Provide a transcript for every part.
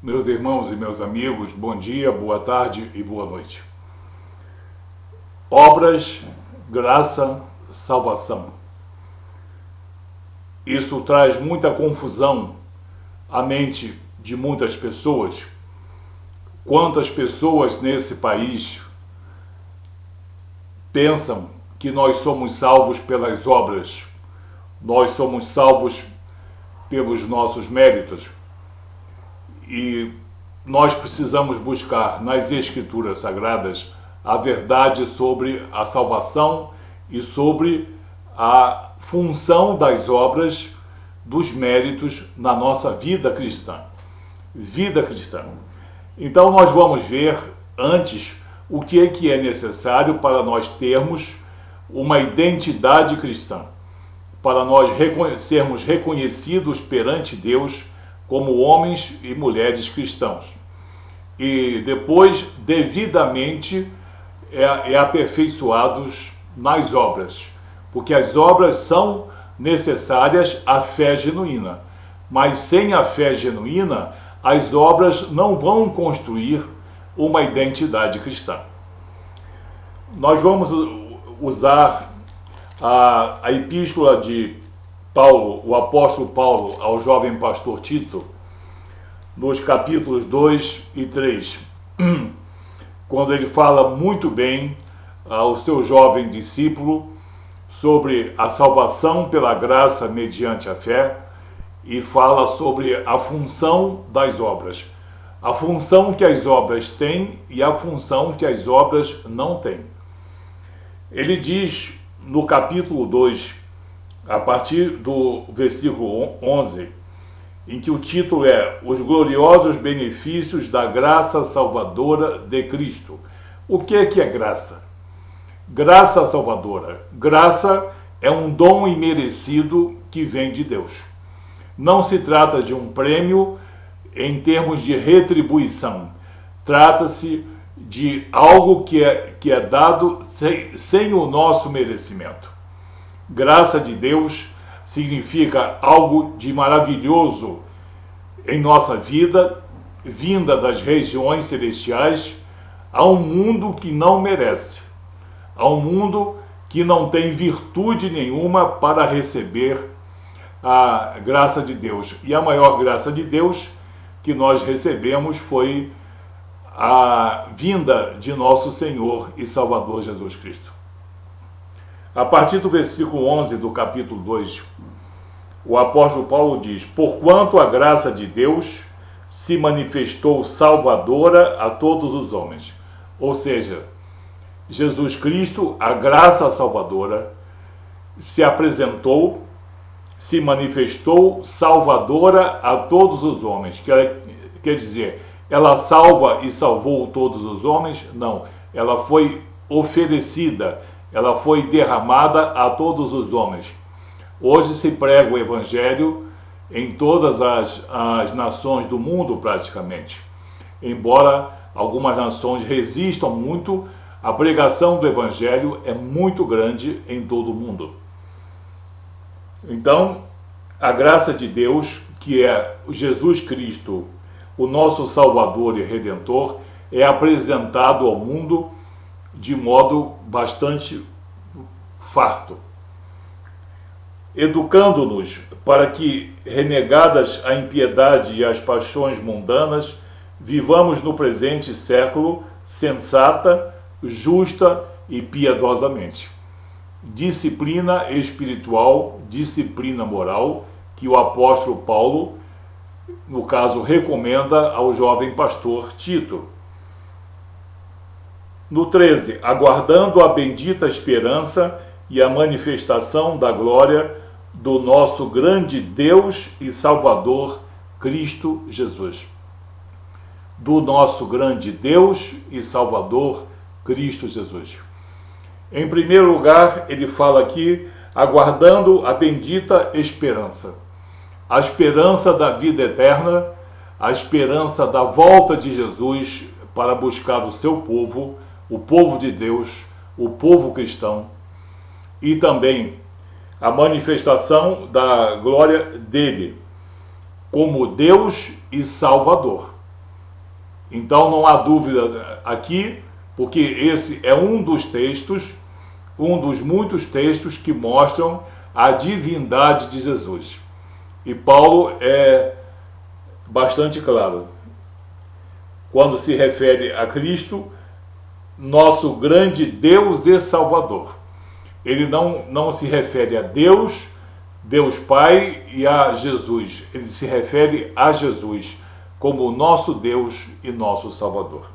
Meus irmãos e meus amigos, bom dia, boa tarde e boa noite. Obras, graça, salvação. Isso traz muita confusão à mente de muitas pessoas. Quantas pessoas nesse país pensam que nós somos salvos pelas obras, nós somos salvos pelos nossos méritos. E nós precisamos buscar nas Escrituras Sagradas a verdade sobre a salvação e sobre a função das obras, dos méritos na nossa vida cristã. Vida cristã. Então nós vamos ver antes o que é necessário para nós termos uma identidade cristã, para nós sermos reconhecidos perante Deus como homens e mulheres cristãos. E depois, devidamente, aperfeiçoados nas obras. Porque as obras são necessárias à fé genuína. Mas sem a fé genuína, as obras não vão construir uma identidade cristã. Nós vamos usar a epístola de Paulo, o apóstolo Paulo, ao jovem pastor Tito, nos capítulos 2 e 3, quando ele fala muito bem ao seu jovem discípulo sobre a salvação pela graça mediante a fé e fala sobre a função das obras, a função que as obras têm e a função que as obras não têm. Ele diz no capítulo 2, a partir do versículo 11, em que o título é Os gloriosos benefícios da graça salvadora de Cristo. O que é graça? Graça salvadora. Graça é um dom imerecido que vem de Deus. Não se trata de um prêmio em termos de retribuição. Trata-se de algo que é dado sem o nosso merecimento. Graça de Deus significa algo de maravilhoso em nossa vida, vinda das regiões celestiais, a um mundo que não merece, a um mundo que não tem virtude nenhuma para receber a graça de Deus. E a maior graça de Deus que nós recebemos foi a vinda de nosso Senhor e Salvador Jesus Cristo. A partir do versículo 11 do capítulo 2, o apóstolo Paulo diz: Porquanto a graça de Deus se manifestou salvadora a todos os homens. Ou seja, Jesus Cristo, a graça salvadora, se apresentou, se manifestou salvadora a todos os homens. Quer dizer, ela salva e salvou todos os homens? Não, ela foi oferecida, ela foi derramada a todos os homens. Hoje se prega o Evangelho em todas as nações do mundo praticamente. Embora algumas nações resistam muito, a pregação do Evangelho é muito grande em todo o mundo. Então, a graça de Deus, que é Jesus Cristo, o nosso Salvador e Redentor, é apresentado ao mundo de modo bastante farto, educando-nos para que, renegadas a impiedade e as paixões mundanas, vivamos no presente século sensata, justa e piedosamente. Disciplina espiritual, disciplina moral, que o apóstolo Paulo, no caso, recomenda ao jovem pastor Tito. No 13, aguardando a bendita esperança e a manifestação da glória do nosso grande Deus e Salvador, Cristo Jesus. Do nosso grande Deus e Salvador, Cristo Jesus. Em primeiro lugar, ele fala aqui, aguardando a bendita esperança. A esperança da vida eterna, a esperança da volta de Jesus para buscar o seu povo, o povo de Deus, o povo cristão, e também a manifestação da glória dele como Deus e Salvador. Então não há dúvida aqui, porque esse é um dos textos, um dos muitos textos que mostram a divindade de Jesus. E Paulo é bastante claro quando se refere a Cristo, nosso grande Deus e Salvador. Ele não se refere a Deus, Deus Pai e a Jesus. Ele se refere a Jesus como nosso Deus e nosso Salvador.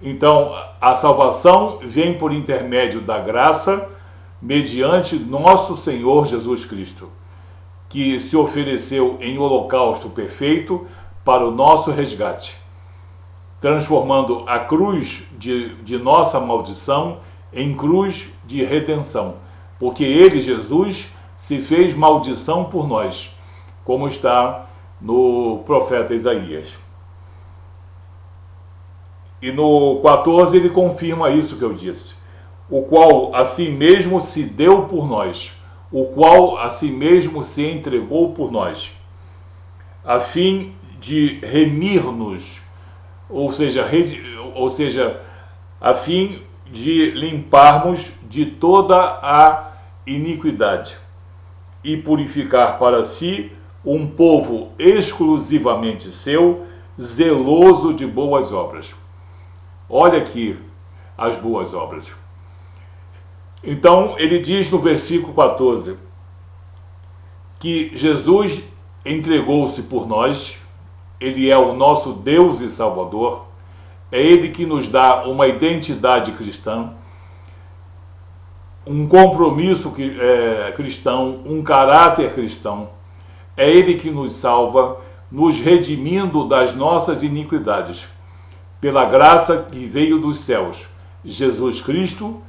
Então, a salvação vem por intermédio da graça, mediante nosso Senhor Jesus Cristo, que se ofereceu em holocausto perfeito para o nosso resgate, transformando a cruz de nossa maldição em cruz de redenção, porque ele, Jesus, se fez maldição por nós, como está no profeta Isaías. E no 14 ele confirma isso que eu disse, o qual a si mesmo se deu por nós, o qual a si mesmo se entregou por nós, a fim de remir-nos, ou seja, a fim de limparmos de toda a iniquidade e purificar para si um povo exclusivamente seu, zeloso de boas obras. Olha aqui as boas obras. Então, ele diz no versículo 14 que Jesus entregou-se por nós, ele é o nosso Deus e Salvador, é ele que nos dá uma identidade cristã, um compromisso cristão, um caráter cristão. É ele que nos salva, nos redimindo das nossas iniquidades, pela graça que veio dos céus. Jesus Cristo,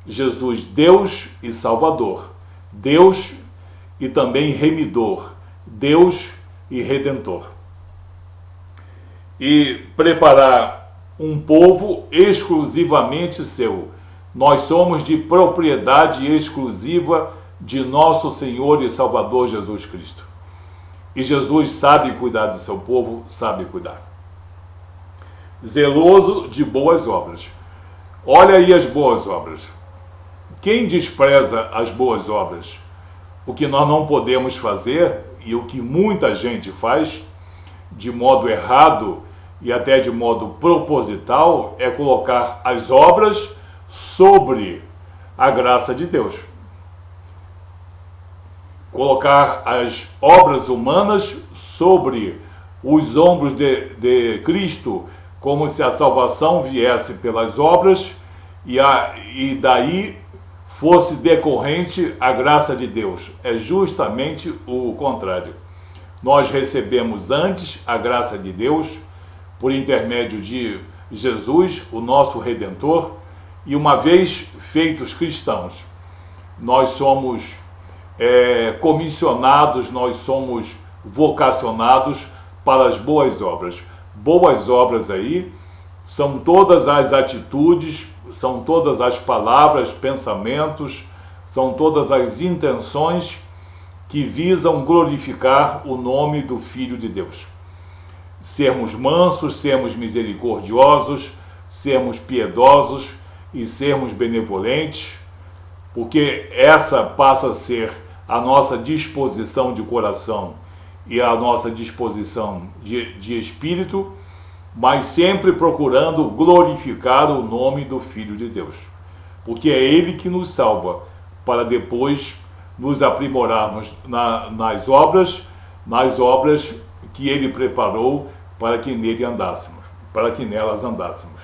Jesus Deus e Salvador, Deus e também remidor, Deus e redentor. E preparar um povo exclusivamente seu. Nós somos de propriedade exclusiva de nosso Senhor e Salvador Jesus Cristo. E Jesus sabe cuidar do seu povo, sabe cuidar. Zeloso de boas obras. Olha aí as boas obras. Quem despreza as boas obras? O que nós não podemos fazer, e o que muita gente faz, de modo errado e até de modo proposital, é colocar as obras sobre a graça de Deus. Colocar as obras humanas sobre os ombros de Cristo, como se a salvação viesse pelas obras e daí fosse decorrente a graça de Deus. É justamente o contrário. Nós recebemos antes a graça de Deus por intermédio de Jesus, o nosso Redentor, e uma vez feitos cristãos, nós somos comissionados, nós somos vocacionados para as boas obras. Boas obras aí são todas as atitudes, são todas as palavras, pensamentos, são todas as intenções que visam glorificar o nome do Filho de Deus. Sermos mansos, sermos misericordiosos, sermos piedosos e sermos benevolentes, porque essa passa a ser a nossa disposição de coração e a nossa disposição de espírito, mas sempre procurando glorificar o nome do Filho de Deus, porque é Ele que nos salva, para depois nos aprimorarmos nas obras que Ele preparou para que nele andássemos, para que nelas andássemos.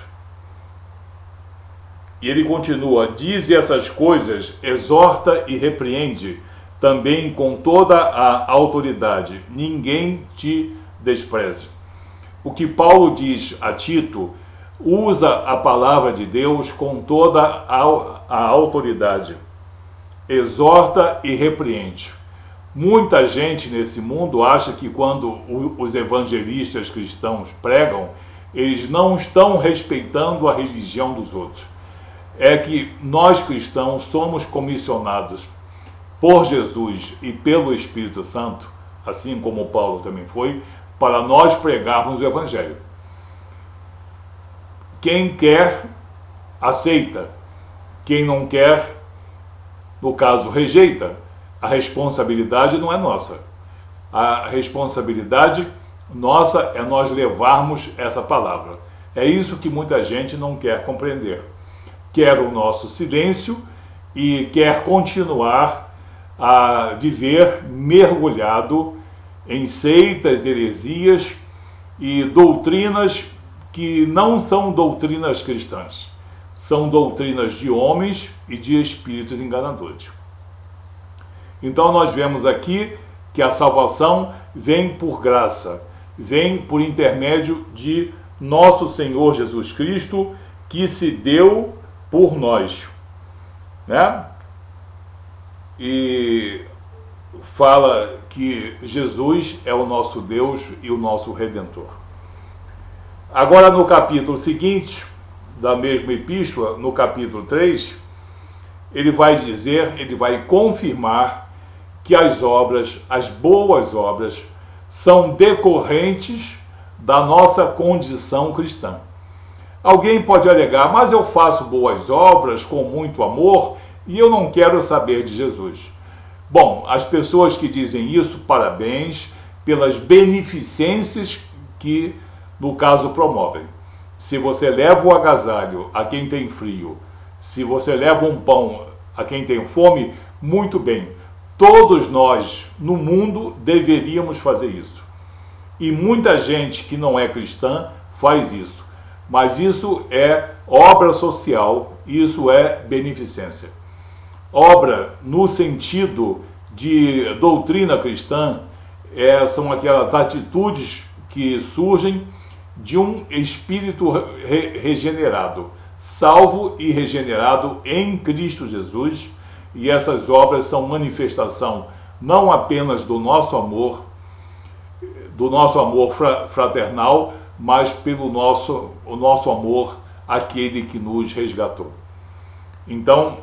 E ele continua: dize essas coisas, exorta e repreende, também com toda a autoridade, ninguém te despreze. O que Paulo diz a Tito, usa a palavra de Deus com toda a autoridade, exorta e repreende. Muita gente nesse mundo acha que quando os evangelistas cristãos pregam, eles não estão respeitando a religião dos outros. É que nós cristãos somos comissionados por Jesus e pelo Espírito Santo, assim como Paulo também foi, para nós pregarmos o Evangelho. quem quer, aceita. Quem não quer, no caso, rejeita. A responsabilidade não é nossa. A responsabilidade nossa é nós levarmos essa palavra. É isso que muita gente não quer compreender. Quer o nosso silêncio e quer continuar a viver mergulhado em seitas, heresias e doutrinas que não são doutrinas cristãs. São doutrinas de homens e de espíritos enganadores. Então nós vemos aqui que a salvação vem por graça, vem por intermédio de nosso Senhor Jesus Cristo, que se deu por nós, né? E fala que Jesus é o nosso Deus e o nosso Redentor. Agora, no capítulo seguinte da mesma epístola, no capítulo 3, ele vai dizer, ele vai confirmar que as obras, as boas obras, são decorrentes da nossa condição cristã. Alguém pode alegar, mas eu faço boas obras com muito amor e eu não quero saber de Jesus. Bom, as pessoas que dizem isso, parabéns pelas beneficências que, no caso, promovem. Se você leva o agasalho a quem tem frio, se você leva um pão a quem tem fome, muito bem. Todos nós no mundo deveríamos fazer isso. E muita gente que não é cristã faz isso. Mas isso é obra social, isso é beneficência. Obra no sentido de doutrina cristã são aquelas atitudes que surgem de um espírito regenerado, salvo e regenerado em Cristo Jesus. E essas obras são manifestação não apenas do nosso amor fraternal, mas pelo o nosso amor àquele que nos resgatou. Então,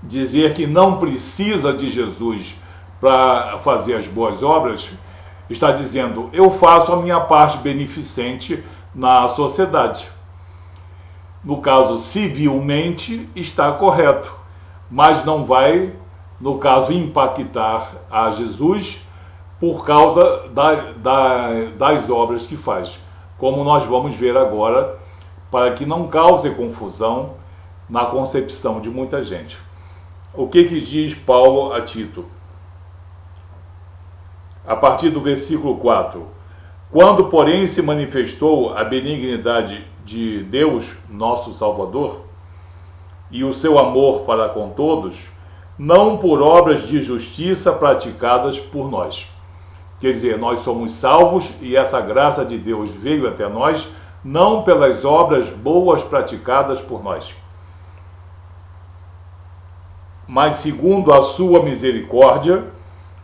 dizer que não precisa de Jesus para fazer as boas obras, está dizendo, eu faço a minha parte beneficente na sociedade. No caso, civilmente, está correto, mas não vai, no caso, impactar a Jesus por causa das obras que faz, como nós vamos ver agora, para que não cause confusão na concepção de muita gente. O que diz Paulo a Tito? A partir do versículo 4. Quando, porém, se manifestou a benignidade de Deus, nosso Salvador, e o seu amor para com todos, não por obras de justiça praticadas por nós. Quer dizer, nós somos salvos e essa graça de Deus veio até nós, não pelas obras boas praticadas por nós, mas segundo a sua misericórdia,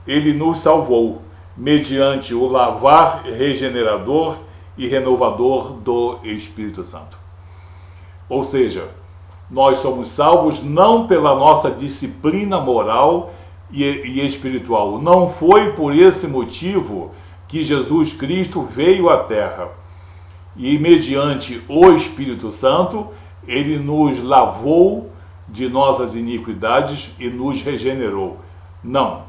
ele nos salvou, mediante o lavar regenerador e renovador do Espírito Santo. Ou seja, nós somos salvos não pela nossa disciplina moral e espiritual. Não foi por esse motivo que Jesus Cristo veio à Terra. E mediante o Espírito Santo, ele nos lavou de nossas iniquidades e nos regenerou. Não.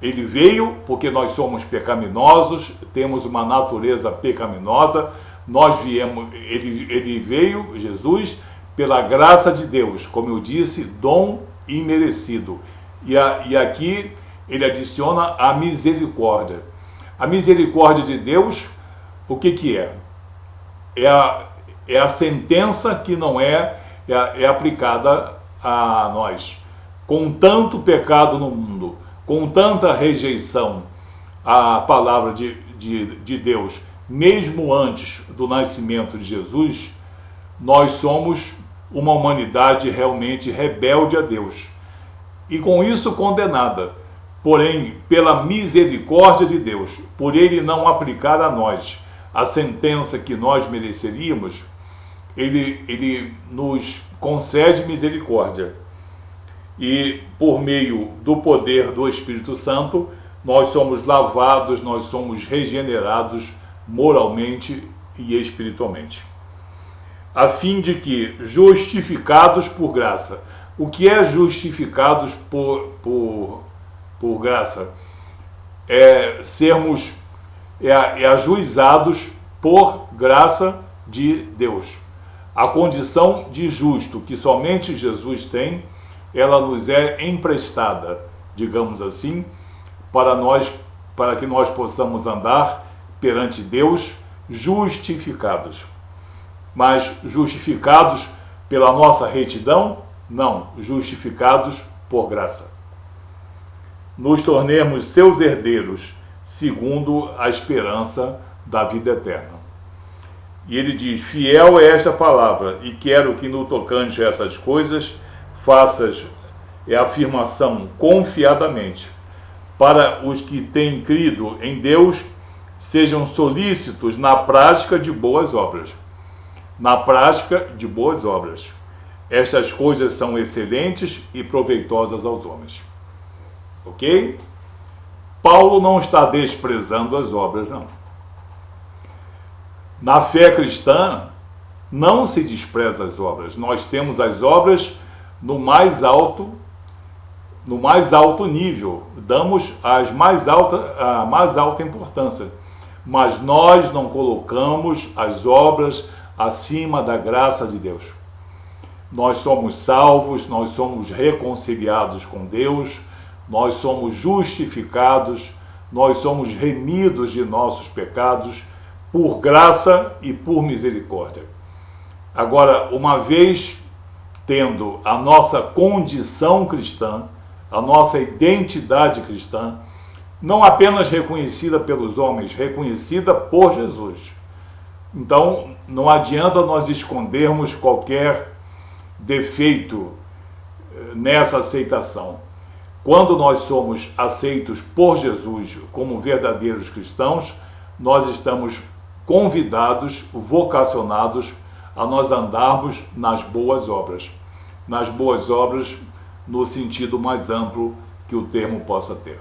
Ele veio porque nós somos pecaminosos, temos uma natureza pecaminosa, ele veio, Jesus, pela graça de Deus, como eu disse, dom imerecido. E aqui ele adiciona a misericórdia. A misericórdia de Deus, o que é? É a sentença que não é aplicada a nós. Com tanto pecado no mundo, com tanta rejeição à palavra de Deus, mesmo antes do nascimento de Jesus, nós somos uma humanidade realmente rebelde a Deus. E com isso condenada. Porém, pela misericórdia de Deus, por ele não aplicar a nós a sentença que nós mereceríamos, ele nos concede misericórdia. E por meio do poder do Espírito Santo, nós somos lavados, nós somos regenerados moralmente e espiritualmente. a fim de que, justificados por graça. O que é justificados por graça? É ajuizados por graça de Deus. A condição de justo que somente Jesus tem, ela nos é emprestada, digamos assim, para que nós possamos andar perante Deus justificados. Mas justificados pela nossa retidão? Não, justificados por graça. Nos tornemos seus herdeiros, segundo a esperança da vida eterna. E ele diz: fiel é esta palavra, e quero que no tocante a essas coisas faças a afirmação confiadamente, para os que têm crido em Deus sejam solícitos na prática de boas obras. Na prática de boas obras. Estas coisas são excelentes e proveitosas aos homens. Ok? Paulo não está desprezando as obras, não. Na fé cristã, não se despreza as obras. Nós temos as obras no mais alto nível. Damos a mais alta importância. Mas nós não colocamos as obras acima da graça de Deus. Nós somos salvos, nós somos reconciliados com Deus, nós somos justificados, nós somos remidos de nossos pecados por graça e por misericórdia. Agora, uma vez tendo a nossa condição cristã, a nossa identidade cristã, não apenas reconhecida pelos homens, reconhecida por Jesus. Então, não adianta nós escondermos qualquer defeito nessa aceitação. Quando nós somos aceitos por Jesus como verdadeiros cristãos, nós estamos convidados, vocacionados a nós andarmos nas boas obras. Nas boas obras no sentido mais amplo que o termo possa ter.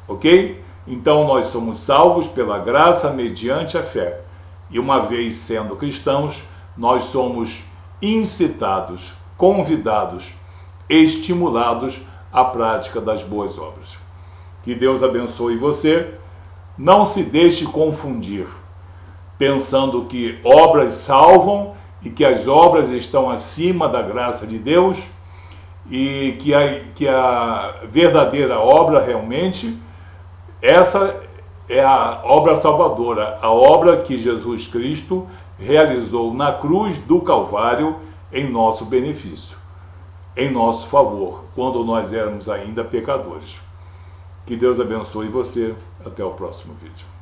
Ok? Então nós somos salvos pela graça mediante a fé. E uma vez sendo cristãos, nós somos incitados, convidados, estimulados à prática das boas obras. Que Deus abençoe você. Não se deixe confundir, pensando que obras salvam e que as obras estão acima da graça de Deus e que a verdadeira obra realmente, essa é a obra salvadora, a obra que Jesus Cristo realizou na cruz do Calvário em nosso benefício, em nosso favor, quando nós éramos ainda pecadores. Que Deus abençoe você. Até o próximo vídeo.